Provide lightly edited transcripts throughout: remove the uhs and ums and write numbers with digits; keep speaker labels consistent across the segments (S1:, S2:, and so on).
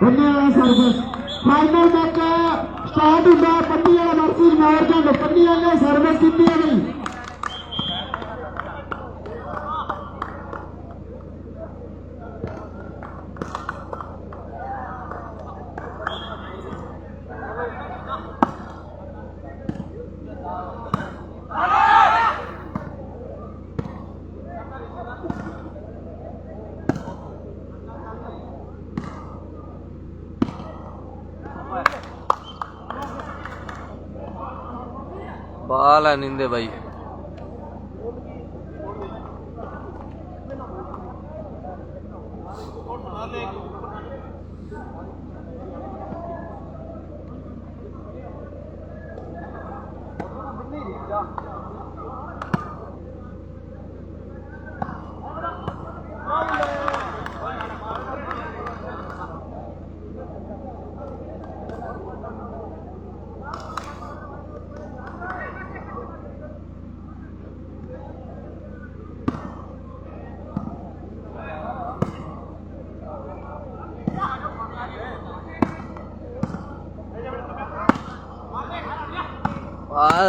S1: पन्नी वाला service final match start होता है। पन्नी वाला वर्सेस नॉर्जन। पन्नी वाले सर्विस की नहीं
S2: बाल है निंदे भाई।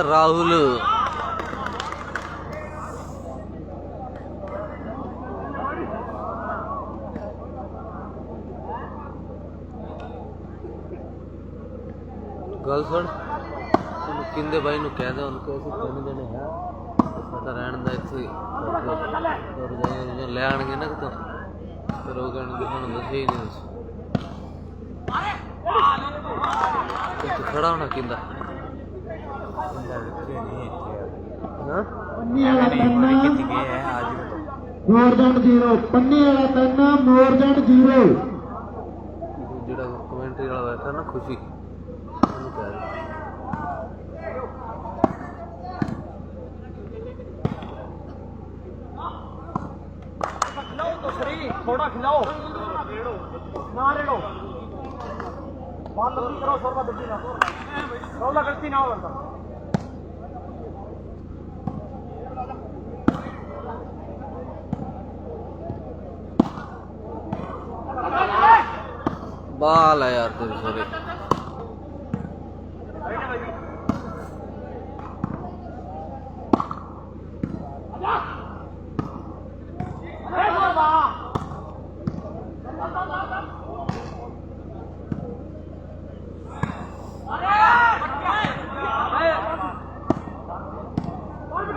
S2: राहुल गल सुन किंदे भाई नु कह दे उनको ऐसे कहने देने है पता रहन दा इत्थे और जाए ले आणगे ना तो फिर वो कहने हम दसे ही नहीं तो खड़ा होना किंदा
S1: मोरजन 0 पन्नी वाला 3 मोरजन 0।
S2: जेड़ा कमेंट्री वाला बैठा ना खुशी
S3: खिलाओ तो सही थोड़ा खिलाओ ना रेड़ो बात लंबी करो शोरबा दबी ना रौला करती ना हो बंदा
S2: बाल है यार तेरे सारे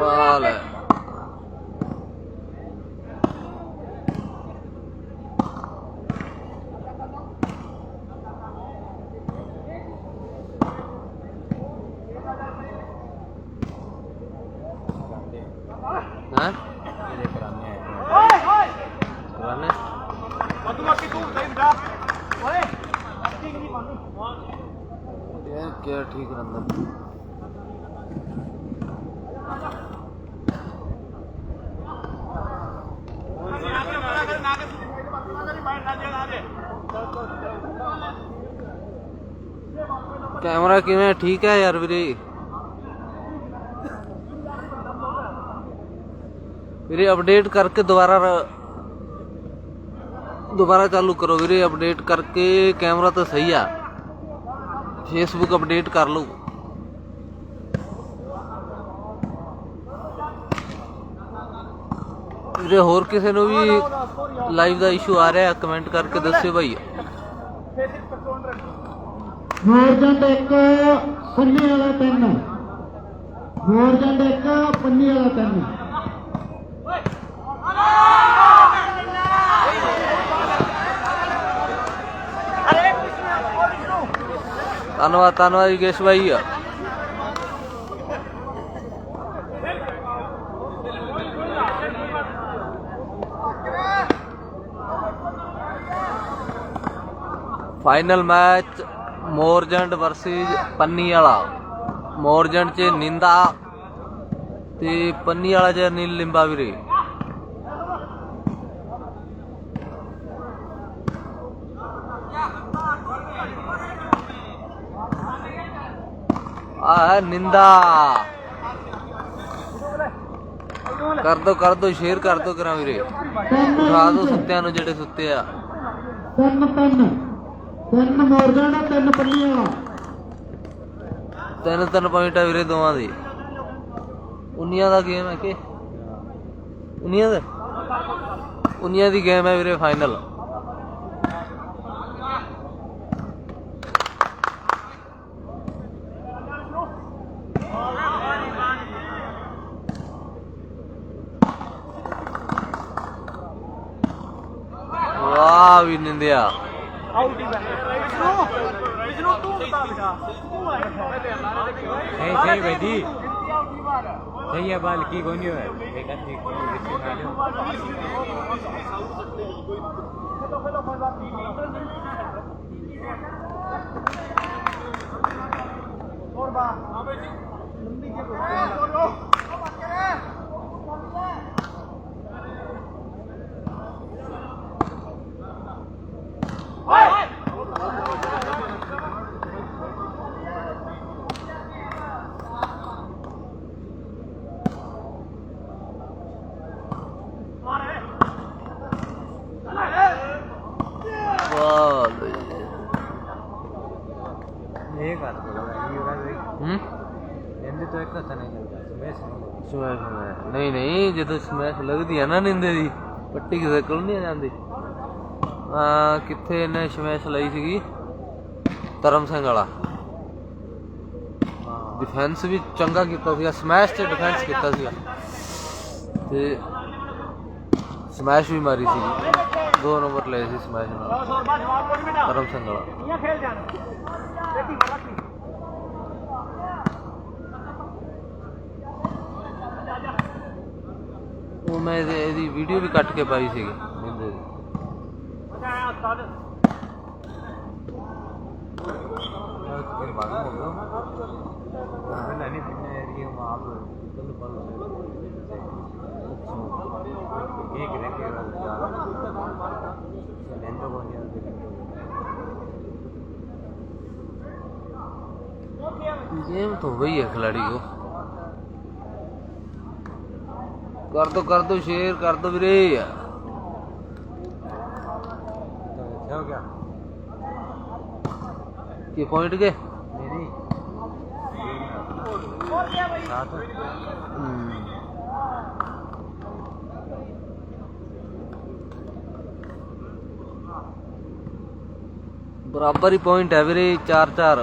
S2: बाल है क्या ठीक रहता कैमरा किवें ठीक है यार वीरे वीरे अपडेट करके दोबारा चालू करो वीरे अपडेट करके कैमरा तो सही है फेसबुक अपडेट कर लो वीरे होर किसी को भी लाइव का इशू आ रहा है कमेंट करके दस्यो भाई।
S1: मोरजन 1 पन्नी वाला 3 मोरजन 1 पन्नी वाला 3।
S2: धन्यवाद योगेश भाई। फाइनल मैच मोरजंड वर्सेस पन्नी वाला। मोरजंड च निंदा ते पन्नी वाला च नील लिंबा वीरे। निंदा ਕਰ ਦੋ ਸ਼ੇਅਰ ਕਰ ਦੋ ਕਰਾਂ ਵੀਰੇ, ਉਠਾ ਦੋ ਸੁੱਤਿਆਂ ਨੂੰ ਜਿਹੜੇ ਸੁੱਤੇ ਆ।
S1: 3 ਮੋਰਗਨ 3 ਪੱਲੀ ਵਾਲਾ।
S2: 3 ਪੁਆਇੰਟ ਆ ਵੀਰੇ ਦੋਵਾਂ ਦੇ। 19 ਦਾ ਗੇਮ ਹੈ ਕਿ 19 ਦੀ ਗੇਮ ਹੈ ਵੀਰੇ ਫਾਈਨਲ। ਵਾਹ ਵੀ ਨਿੰਦਿਆ।
S3: ਆਊਟ ਹੀ ਵਿਸ਼ਨੂੰ ਤੂੰ ਬਤਾ ਲਗਾ ਤੂੰ ਆਇਆ
S4: सही बेटी सही है बाल की कौन है एक अच्छी
S3: और बा लंबी के
S4: ये कर दो ये निंदे तो एक था नहीं लगता
S2: ਸਮੈਸ਼ ਨਹੀਂ ਜਦੋਂ ਸਮੈਸ਼ ਲੱਗਦੀ ਆ ਨਾ ਨਿੰਦੇ ਦੀ ਪੱਟੀ ਕਿਸੇ ਕੋਲ ਨਹੀਂ ਜਾਂਦੀ। ਕਿੱਥੇ ਇਹਨੇ ਸਮੈਸ਼ ਲਈ ਸੀਗੀ ਧਰਮ ਸਿੰਘ ਵਾਲਾ, ਡਿਫੈਂਸ ਵੀ ਚੰਗਾ ਕੀਤਾ ਸੀਗਾ, ਸਮੈਸ਼ ਤੇ ਡਿਫੈਂਸ ਕੀਤਾ ਸੀਗਾ ਤੇ ਸਮੈਸ਼ ਵੀ ਮਾਰੀ ਸੀਗੀ। 2 ਨੰਬਰ ਲਏ ਸੀ ਸਮੈਸ਼ ਨਾਲ ਧਰਮ ਸਿੰਘ ਵਾਲਾ।
S3: खेल जाना देखी वाला की
S2: ਉਹ ਮੈਂ ਇਹਦੀ ਵੀਡੀਓ ਵੀ ਕੱਟ ਕੇ ਪਾਈ ਸੀਗੀ ਨਿੰਦੇ ਦੀ।
S3: बताया उस्ताद
S4: फिर मालूम हो गया मैं नहीं फिरने एरिया में आप कल पल एक रहते निंदो को
S2: गेम तो वही है खिलाड़ी को। कर दो शेयर कर दो वीरे।
S4: हो गया
S2: कि पॉइंट के
S4: नहीं साथ
S2: बराबर ही पॉइंट है वीरे 4-4।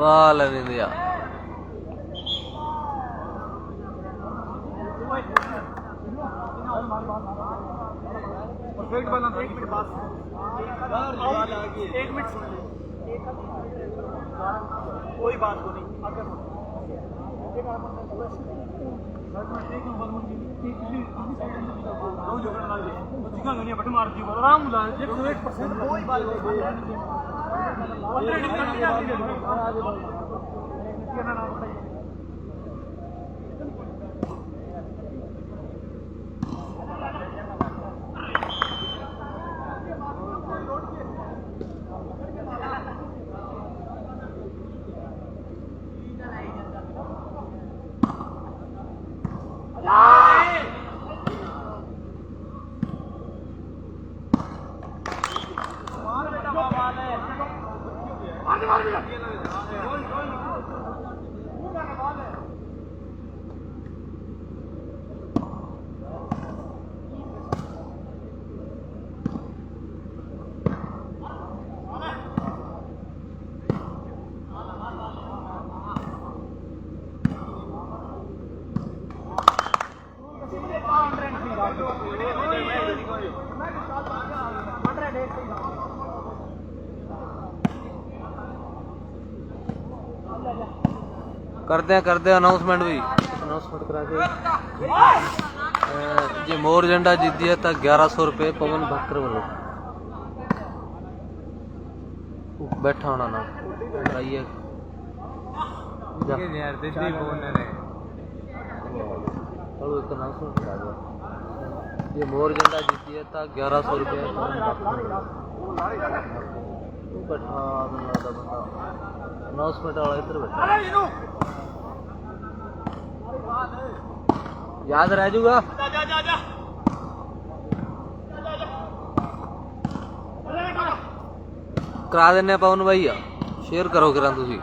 S2: वाह लेने दिया।
S3: वेट बना 1 मिनट बाद 1 मिनट सुन ले कोई बात को नहीं आगे कोई बात
S2: करते हैं अनाउंसमेंट भी अनाउंसमेंट करा के जे मोर झंडा जीत दिया था 1100 रुपये पवन भाकर वालों बैठा होना ना आइए
S4: यार दिल्ली बोलने ने
S2: चलो एक अनाउंसमेंट करा दो ये मोर झंडा जीत दिया था 1100 रुपये पवन भाकर बैठा बंदा अनाउंसमेंट वाला इधर बैठा याद रह जाऊगा करा देने पवन भाई शेयर करो करा तुसी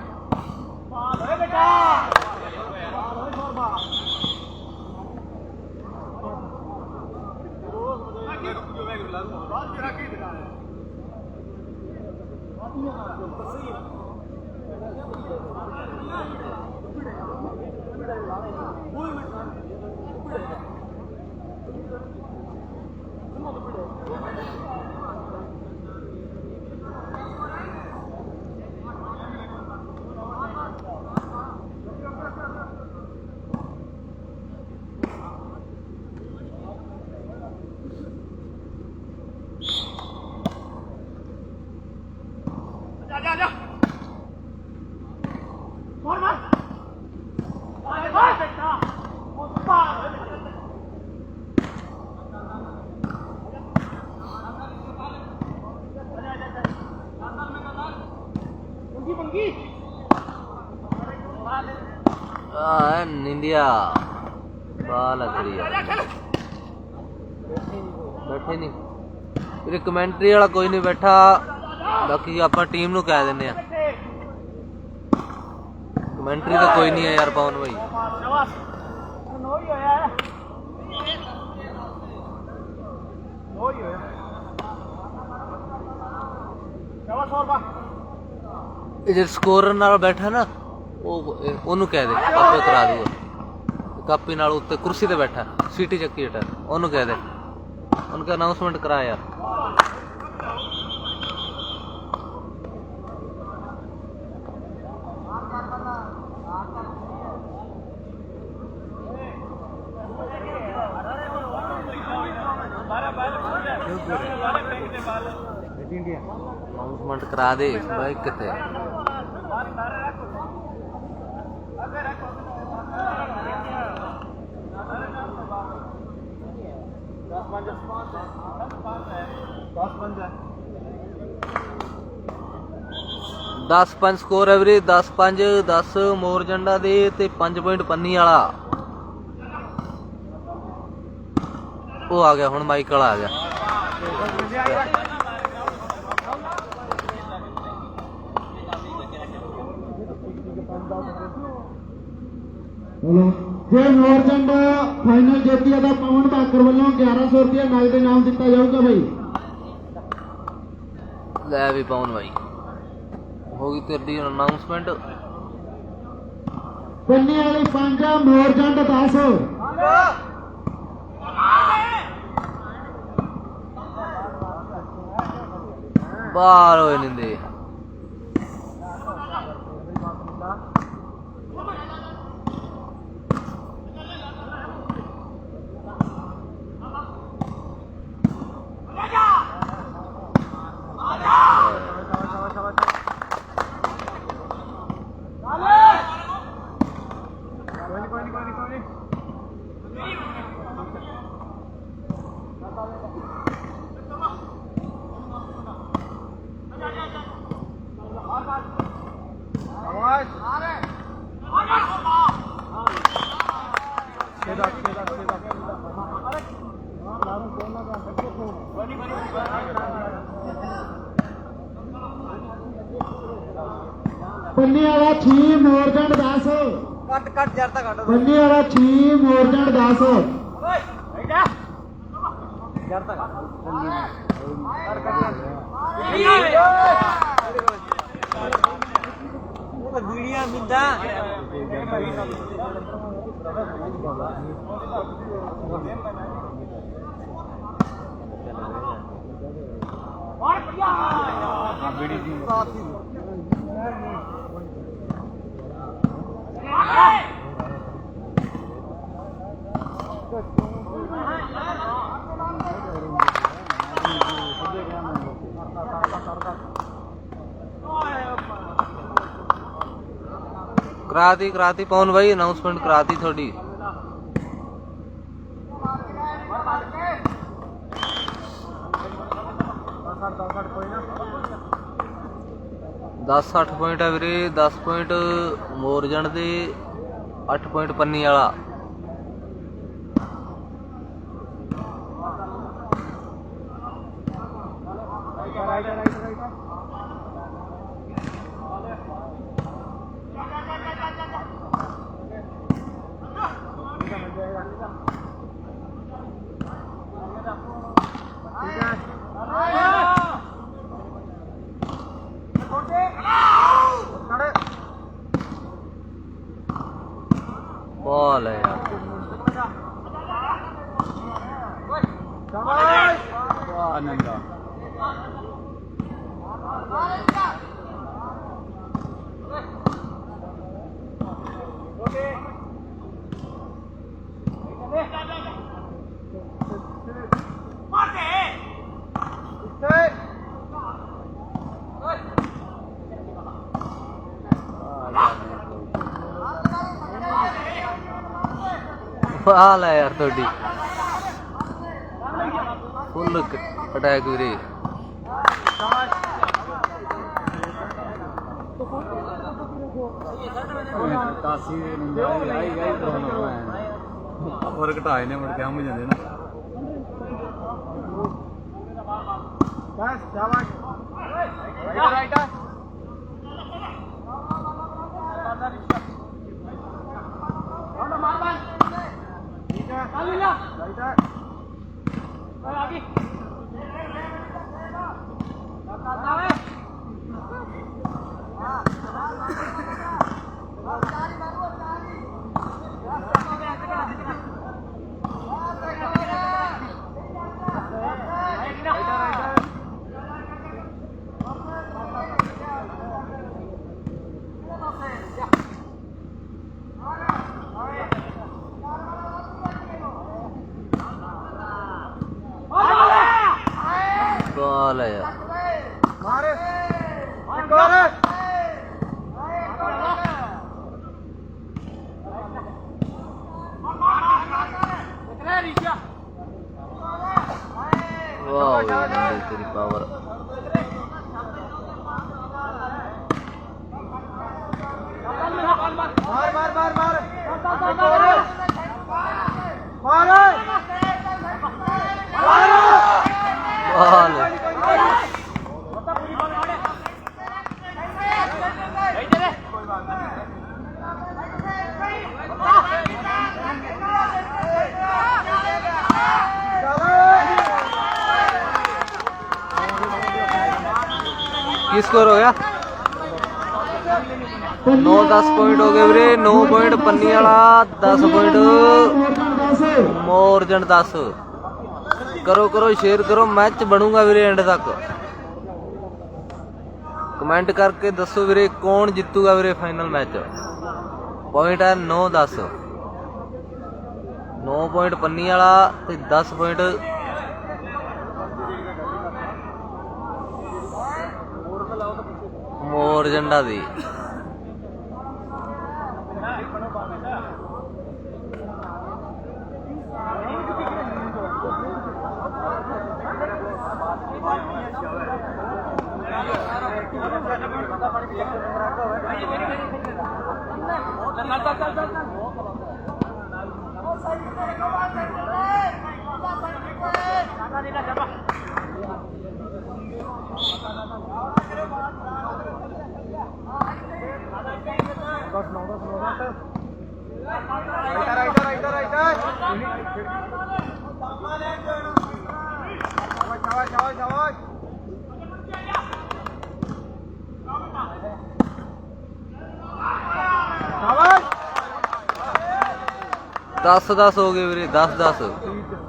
S2: निंदिया बाल बैठे नहीं फिर कमेंट्री वाला कोई नहीं बैठा बाकी आप टीम नू कह देने कमेंट्री तो कोई नहीं है यार पवन भाई जो स्कोरर नाल बैठा ना ਉਹਨੂੰ ਕਹਿ ਦੇ ਆਪੇ ਕਰਾ ਦੂਗਾ ਕਾਪੀ ਨਾਲ ਉੱਤੇ ਕੁਰਸੀ ਤੇ ਬੈਠਾ ਸੀਟੀ ਚੱਕੀ ਹਟਾ ਉਹਨੂੰ ਕਹਿ ਦੇ ਉਨਕਾ ਅਨਾਉਂਸਮੈਂਟ ਕਰਾ ਯਾਰ अनाउंसमेंट करा दे बाइक कितने 10-5 स्कोर है वीरे 10-5 10 मोर झंडा दे ते 5 पॉइंट पन्नी वाला वो आ गया हुण माइक वाला आ गया
S1: जे मोरचंड फाइनल जीती है पवन भाकर वालों 1100 रुपया नगद इनाम दिता जाऊगा भाई
S2: ले भी पवन भाई होगी तेरी अनाउंसमेंट
S1: पन्नी वाली 5 मोरचंड 10
S2: बाहर होए निंदे
S1: पन्नी वाला 6 मोरचंड 10
S3: कट जरता कट
S1: पन्नी वाला 6 मोरचंड 10
S3: जरता वीडियो मिलता
S2: कराती पवन भाई अनाउंसमेंट कराती थोड़ी 10-8 ਪੁਆਇੰਟ ਹੈ ਵੀਰੇ 10 ਪੁਆਇੰਟ ਮੋਰਜਣ ਦੇ 8 ਪੁਆਇੰਟ ਪੰਨੀ ਵਾਲਾ बॉल है यार हाल है यार थोड़ी फुल अटैक वीरे
S4: और घटाए ने मुड़ के हम जाते ना
S3: बस शाबाश राइट
S2: बॉल है यार
S3: मारे
S2: वाह तेरी पावर
S3: मार मार मार मार
S2: बॉल 21 स्कोर हो गया 9-10 पॉइंट हो गए वीरे 9 पॉइंट पन्नी वाला 10 पॉइंट मोरजन 10 करो करो शेयर करो मैच बनूंगा वीरे एंड तक कमेंट करके दसो वीरे कौन जितूगा वीरे फाइनल मैच पॉइंट है 9-10 9 पॉइंट पन्नी वाला 10 पॉइंट मोरजंडा दी दस हो गए वीरे 10-10
S3: 10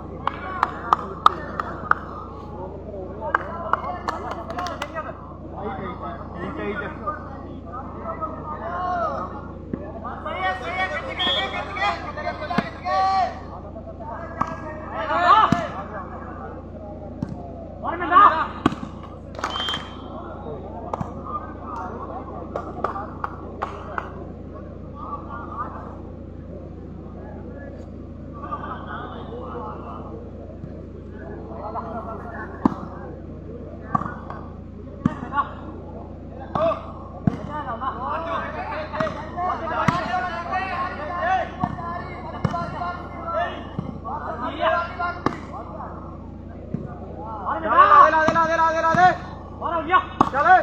S3: चले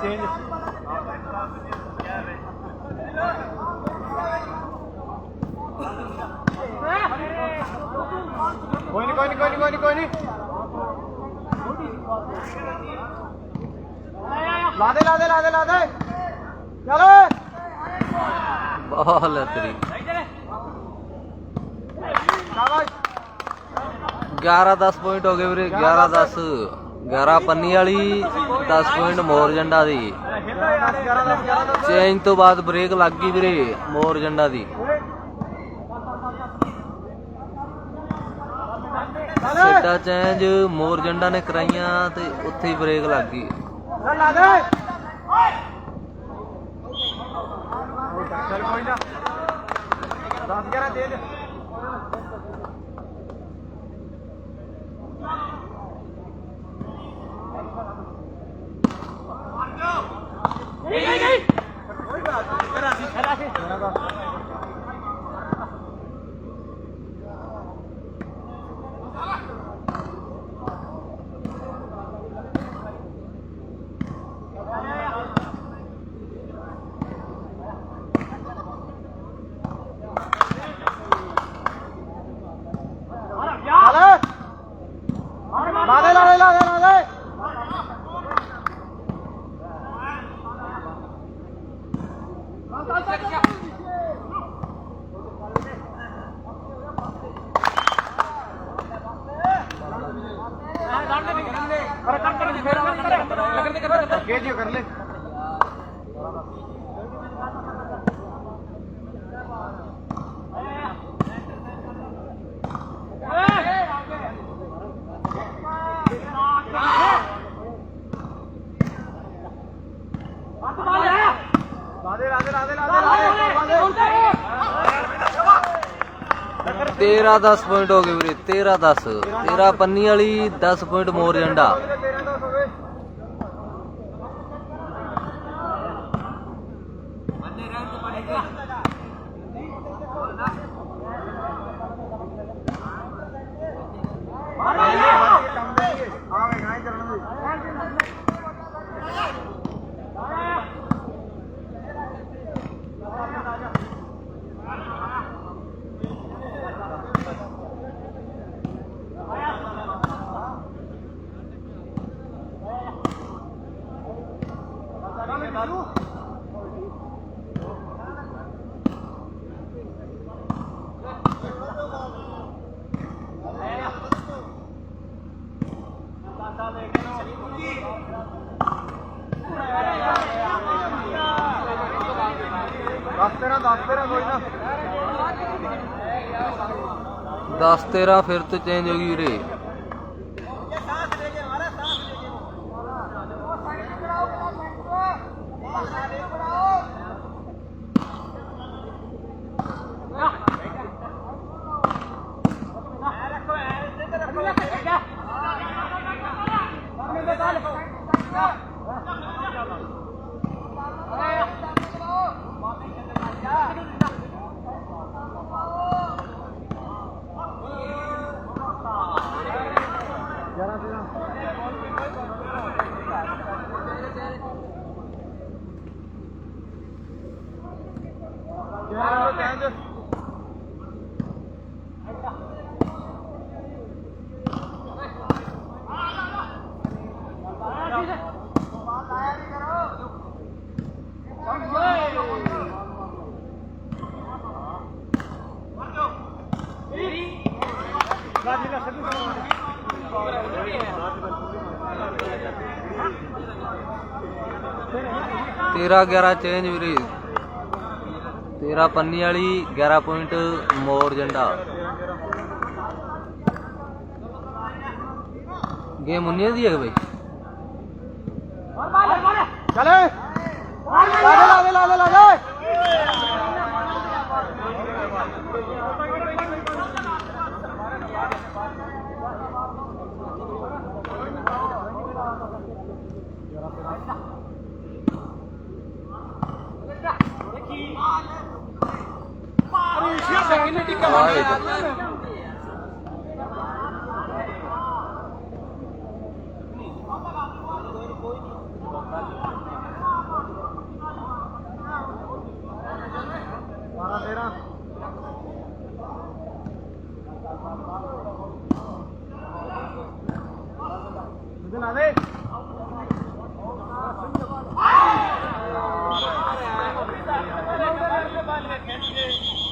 S3: चेंज कोई नहीं ला दे चलो
S2: बॉल है तेरी।
S3: शाबाश
S2: 11-10 पॉइंट हो गए ਵੀਰੇ। 11-10 11 ਪੰਨੀ ਵਾਲੀ 10 ਪੁਆਇੰਟ ਮੋਰ ਜੰਡਾ ਦੀ। ਚੇਂਜ ਤੋਂ ਬਾਅਦ ਬ੍ਰੇਕ ਲੱਗ ਗਈ ਵੀਰੇ ਮੋਰ ਜੰਡਾ ਦੀ। ਸਿੱਟਾ ਚੇਂਜ ਮੋਰ ਜੰਡਾ ਨੇ ਕਰਾਈਆਂ ਤੇ ਉੱਥੇ ਹੀ ਬ੍ਰੇਕ ਲੱਗ ਗਈ।
S3: ला दे चल कोई ना 10-11 दे दे ला दे कर ले
S2: तेरह 10 पॉइंट हो गए ਵੀਰੇ। 13-10 13 ਪੰਨੀ ਵਾਲੀ 10 ਪੁਆਇੰਟ ਮੋਰ ਜੰਡਾ। दस 13 फिर तो चेंज होगी रे। तेरह 11 चेंज वीरे। 13 ਪੰਨੀ वाली 11 पॉइंट मोर झंडा। गेम उन्नी दी है भाई।
S3: चले ला दे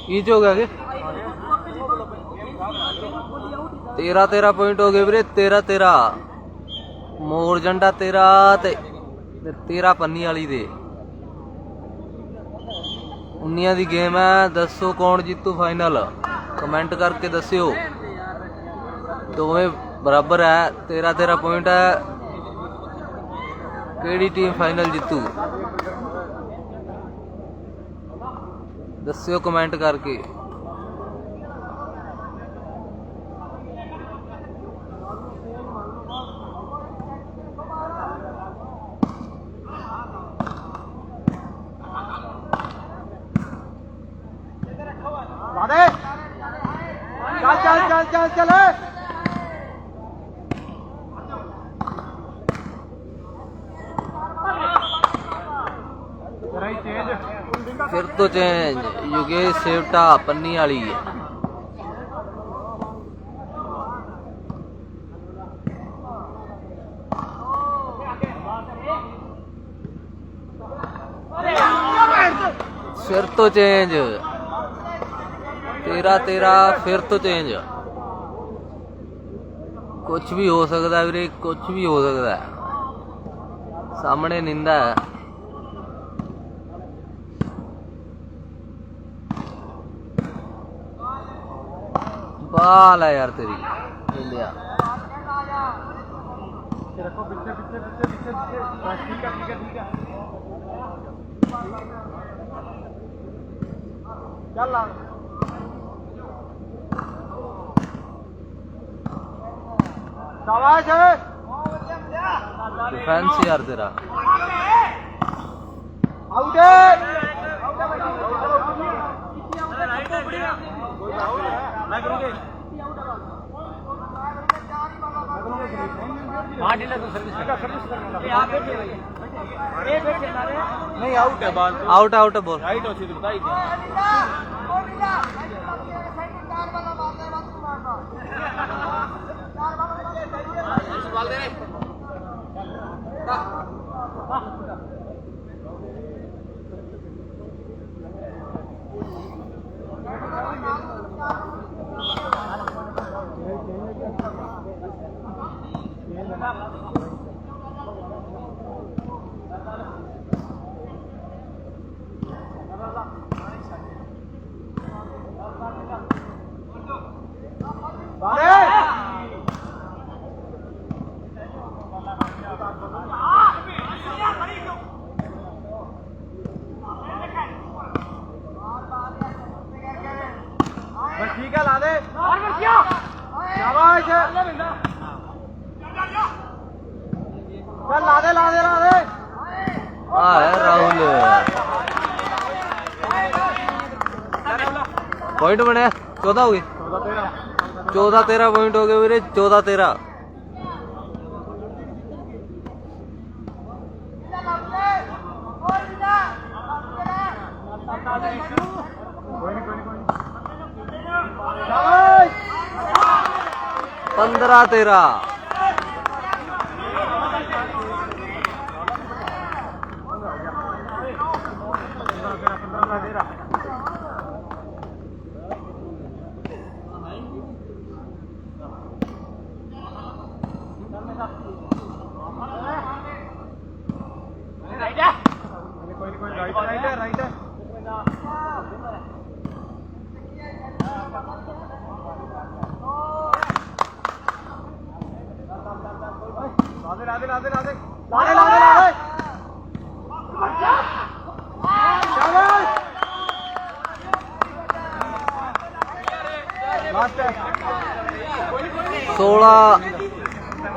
S2: ईच हो गया कि 13 पॉइंट हो गए वीरे 13 मोर झंडा 13 पन्नी वाली दे 19 दी गेम है। दसो कौन जीतू फाइनल कमेंट करके दस्यो। दोवें बराबर है 13 पॉइंट है। केड़ी टीम फाइनल जीतू दस्यो कमेंट करके।
S3: चल
S2: फिर तो चेंज योगेश सेवटा पन्नी वाली फिर तो चेंज 13 फिर तो चेंज। कुछ भी हो सकता है वीरे कुछ भी हो सकता है सामने निंदा है। बाल है यार तेरी इंडिया
S3: रखो पीछे पीछे पीछे पीछे पीछे ठीक है चल शाबाश है
S2: डिफेंस यार तेरा
S3: आउट है नहीं आउट है बॉल
S2: आउट है बॉल
S3: राइट हो सीधी बताई ठीक है ला दे शाबाश चल ला दे
S2: राहुल पॉइंट बने 14 हो गए 14-13 पॉइंट हो गए वीरे 14-13 15-13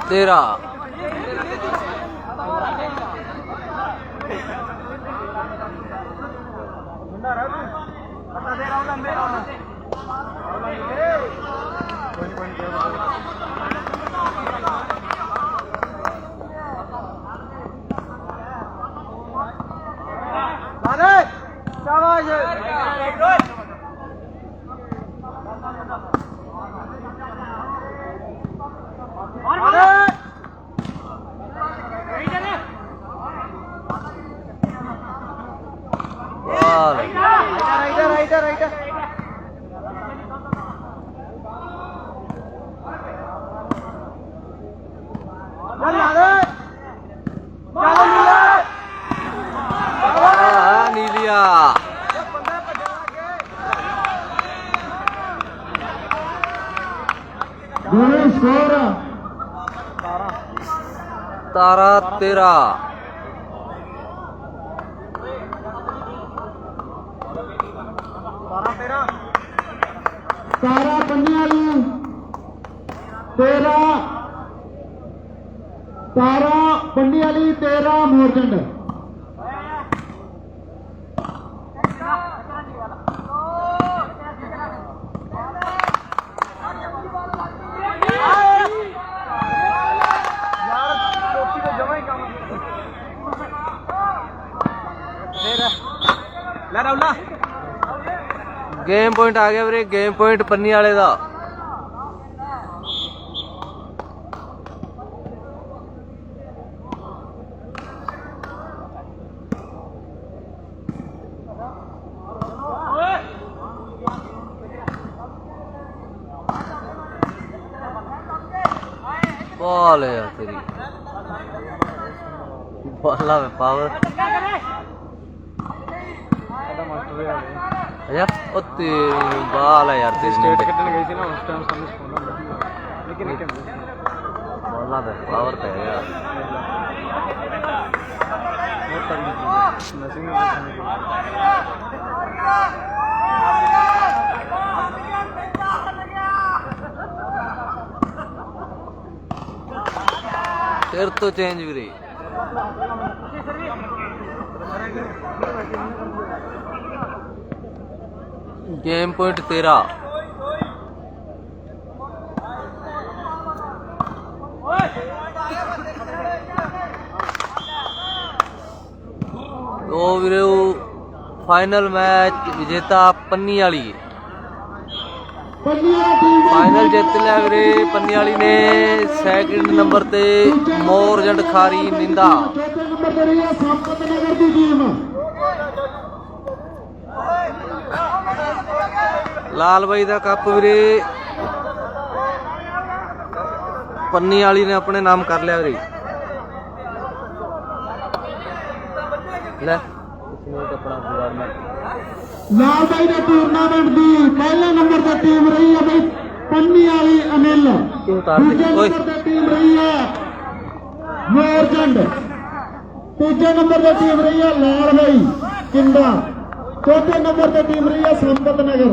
S2: 16-13 बॉल नीलिया
S1: गोल स्कोर
S2: 17-13
S1: तारा पन्नी वाली 13 तारा पन्नी वाली 13 मोरचंद
S2: गेम पॉइंट आ गया वीरे गेम पॉइंट पन्नी वाले दा बॉल है यार तेरी बॉला में पावर यार ओ तेरी बॉल है यार तेरी
S3: स्टेट खेलने गई थी ना उस टाइम सामने फोन लेकिन
S2: बॉला में पावर पे है यार फिर तो चेंज भी रही गेम पॉइंट 13 तो वीरे फाइनल मैच विजेता पन्नी वाली फाइनल जित लिया वीरे पन्नी वाली ने सैकंड नंबर ते मोरजंड खारी निंदा
S1: चौथे नंबर पर रही है संपत नगर की टीम
S2: लाल बाई का कप वीरे पन्नी वाली ने अपने नाम कर लिया वीरे ले अपना
S1: लाल भाई ने टूर्नामेंट दी पहले नंबर पर टीम रही है भाई पन्नी वाली अनिल दूसरे नंबर पर टीम रही है मोरचंद तीसरे नंबर पर टीम रही है लाल भाई किंदा चौथे नंबर पर टीम रही है संपत नगर